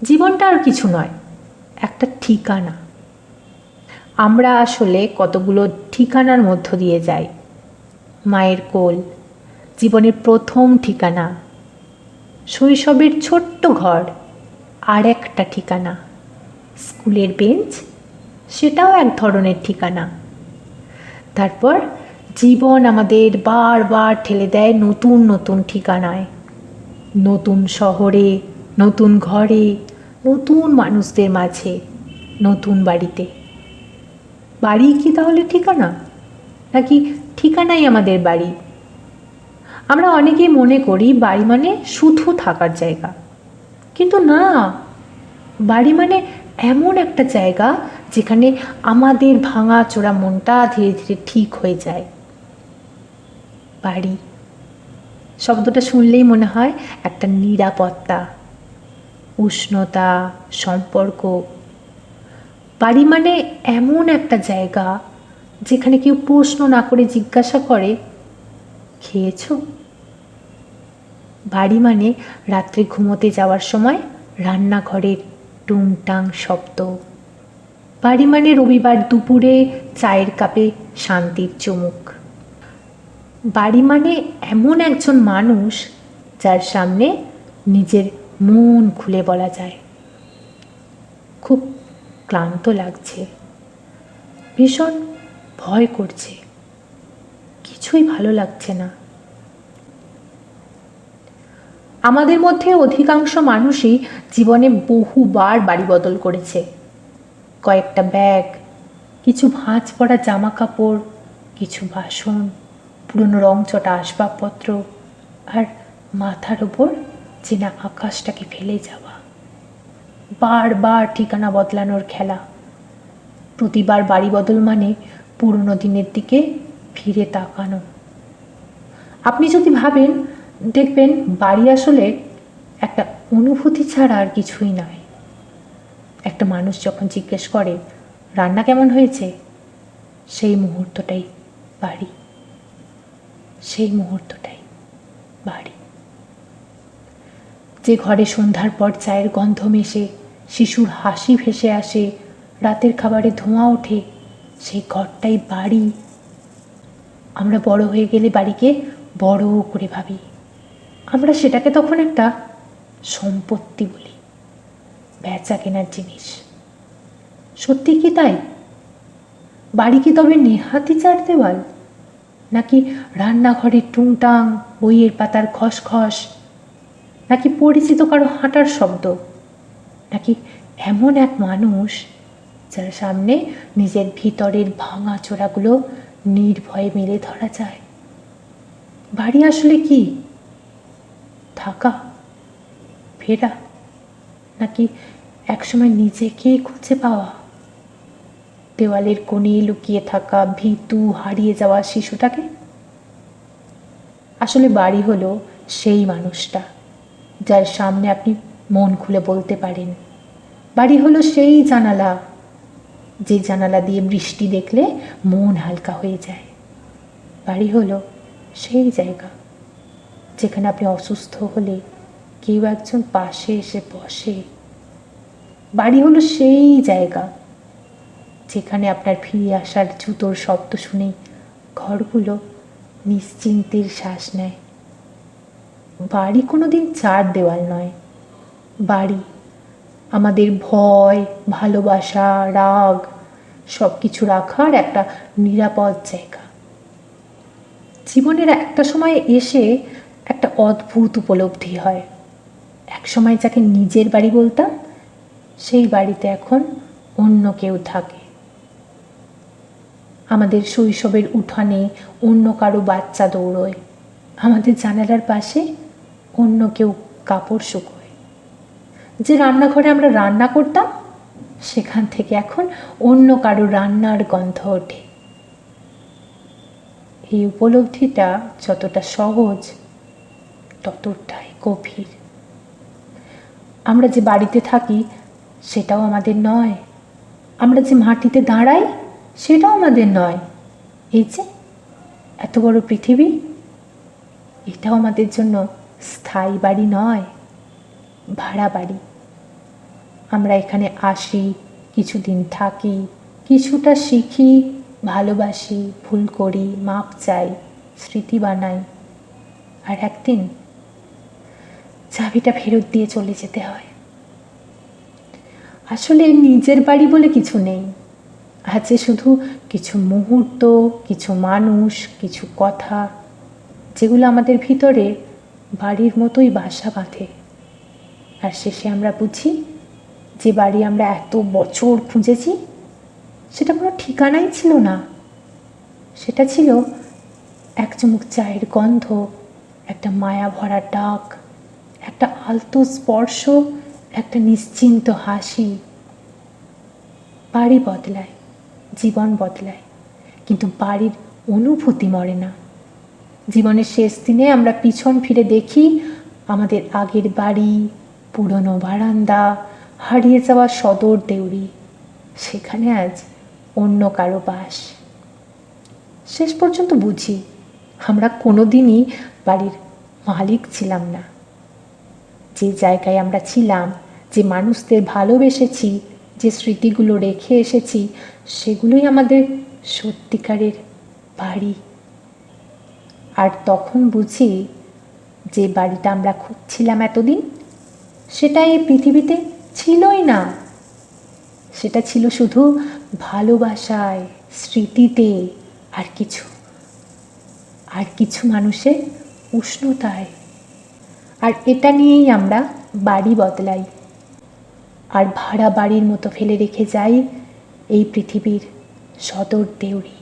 জীবনটা আর কিছু নয়, একটা ঠিকানা। আমরা আসলে কতগুলো ঠিকানার মধ্য দিয়ে যাই। মায়ের কোল জীবনের প্রথম ঠিকানা, শৈশবের ছোট্ট ঘর আর একটা ঠিকানা, স্কুলের বেঞ্চ সেটাও এক ধরনের ঠিকানা। তারপর জীবন আমাদের বারবার ঠেলে দেয় নতুন নতুন ঠিকানায়, নতুন শহরে, নতুন ঘরে, নতুন মানুষদের মাঝে, নতুন বাড়িতে। বাড়ি কি তাহলে ঠিকানা, নাকি ঠিকানাই আমাদের বাড়ি? আমরা অনেকেই মনে করি বাড়ি মানে শুধু থাকার জায়গা, কিন্তু না, বাড়ি মানে এমন একটা জায়গা যেখানে আমাদের ভাঙা চোরা মনটা ধীরে ধীরে ঠিক হয়ে যায়। বাড়ি শব্দটা শুনলেই মনে হয় একটা নিরাপত্তা, উষ্ণতা, সম্পর্ক। বাড়ি মানে এমন একটা জায়গা যেখানে কেউ প্রশ্ন না করে জিজ্ঞাসা করে, খেয়েছো? বাড়ি মানে রাত্রে ঘুমোতে যাওয়ার সময় রান্নাঘরের টুংটাং শব্দ। বাড়ি মানে রবিবার দুপুরে চায়ের কাপে শান্তির চুমুক। বাড়ি মানে এমন একজন মানুষ যার সামনে নিজের মন খুলে বলা যায়, খুব ক্লান্ত লাগছে, ভীষণ ভয় করছে, কিছুই ভালো লাগছে না। আমাদের মধ্যে অধিকাংশ মানুষই জীবনে বহুবার বাড়ি বদল করেছে। কয়েকটা ব্যাগ, কিছু ভাঁজ পড়া জামা কাপড়, কিছু বাসন, পুরনো রংচটা আসবাবপত্র, আর মাথার ওপর চেনা আকাশটাকে ফেলে যাওয়া। বারবার ঠিকানা বদলানোর খেলা। প্রতিবার বাড়ি বদল মানে পুরনো দিনের দিকে ফিরে তাকানো। আপনি যদি ভাবেন, দেখবেন বাড়ি আসলে একটা অনুভূতি ছাড়া আর কিছুই নয়। একটা মানুষ যখন জিজ্ঞেস করে রান্না কেমন হয়েছে, সেই মুহূর্তটাই বাড়ি, সেই মুহূর্তটাই বাড়ি। যে ঘরে সন্ধ্যার পর চায়ের গন্ধ মেশে, শিশুর হাসি ভেসে আসে, রাতের খাবারে ধোঁয়া ওঠে, সেই ঘরটাই বাড়ি। আমরা বড় হয়ে গেলে বাড়িকে বড় করে ভাবি। আমরা সেটাকে তখন একটা সম্পত্তি বলি, বেচা কেনার জিনিস। সত্যি কি তাই? বাড়ি কি তবে নেহাতি চার দেওয়াল, নাকি রান্নাঘরের টুংটাং, বইয়ের পাতার খসখস, নাকি পরিচিত কারো হাঁটার শব্দ, নাকি এমন এক মানুষ যার সামনে নিজের ভিতরের ভাঙা চোরাগুলো নির্ভয়ে মেলে ধরা যায়? বাড়ি আসলে কি? থাকা, ফেরা, নাকি একসময় নিজেকেই খুঁজে পাওয়া? দেওয়ালের কোণে লুকিয়ে থাকা ভীতু হারিয়ে যাওয়া শিশুটাকে? আসলে বাড়ি হলো সেই মানুষটা যার সামনে আপনি মন খুলে বলতে পারেন। বাড়ি হলো সেই জানালা, যে জানালা দিয়ে বৃষ্টি দেখলে মন হালকা হয়ে যায়। বাড়ি হলো সেই জায়গা যেখানে আপনি অসুস্থ হলে কেউ একজন পাশে এসে বসে। বাড়ি হলো সেই জায়গা যেখানে আপনার ফিরে আসার জুতোর শব্দ শুনে ঘরগুলো নিশ্চিন্তের শ্বাস নেয়। বাড়ি কোনোদিন চার দেওয়াল নয়। বাড়ি আমাদের ভয়, ভালোবাসা, রাগ সব কিছু রাখার একটা নিরাপদ জায়গা। জীবনের একটা সময় এসে একটা অদ্ভুত উপলব্ধি হয়। এক সময় যাকে নিজের বাড়ি বলতাম, সেই বাড়িতে এখন অন্য কেউ থাকে। আমাদের শৈশবের উঠানে অন্য কারো বাচ্চা দৌড়োয়, আমাদের জানালার পাশে অন্য কেউ কাপড় শুকোয়। যে রান্নাঘরে আমরা রান্না করতাম, সেখান থেকে এখন অন্য কারো রান্নার গন্ধ ওঠে। এই উপলব্ধিটা যতটা সহজ, ততটাই গভীর। আমরা যে বাড়িতে থাকি সেটাও আমাদের নয়, আমরা যে মাটিতে দাঁড়াই সেটাও আমাদের নয়। এই যে এত বড় পৃথিবী, এটাও আমাদের জন্য স্থায়ী বাড়ি নয়, ভাড়া বাড়ি। আমরা এখানে আসি, কিছুদিন থাকি, কিছুটা শিখি, ভালোবাসি, ভুল করি, মাপ চাই, স্মৃতি বানাই, আর একদিন চাবিটা ফেরত দিয়ে চলে যেতে হয়। আসলে নিজের বাড়ি বলে কিছু নেই, আছে শুধু কিছু মুহূর্ত, কিছু মানুষ, কিছু কথা, যেগুলো আমাদের ভিতরে বাড়ির মতোই বাসা বাঁধে। আর শেষে আমরা বুঝি যে বাড়ি আমরা এত বছর খুঁজেছি সেটা কোনো ঠিকানাই ছিল না, সেটা ছিল এক চুমুক চায়ের গন্ধ, একটা মায়া ভরা ডাক, একটা আলতো স্পর্শ, একটা নিশ্চিন্ত হাসি। বাড়ি বদলায়, জীবন বদলায়, কিন্তু বাড়ির অনুভূতি মরে না। জীবনের শেষ দিনে আমরা পিছন ফিরে দেখি আমাদের আগের বাড়ি, পুরনো বারান্দা, হারিয়ে যাওয়া সদর দেউড়ি, সেখানে আজ অন্য কারো বাস। শেষ পর্যন্ত বুঝি আমরা কোনোদিনই বাড়ির মালিক ছিলাম না। যে জায়গায় আমরা ছিলাম, যে মানুষদের ভালোবেসেছি, যে স্মৃতিগুলো রেখে এসেছি, সেগুলোই আমাদের সত্যিকারের বাড়ি। আর তখন বুঝি যে বাড়িটা আমরা খুঁজছিলাম এতদিন, সেটা এই পৃথিবীতে ছিলই না। সেটা ছিল শুধু ভালোবাসায়, স্মৃতিতে, আর কিছু মানুষের উষ্ণতায়। আর এটা নিয়েই আমরা বাড়ি বদলাই, আর ভাড়া বাড়ির মতো ফেলে রেখে যাই এই পৃথিবীর সদর দেউড়ি।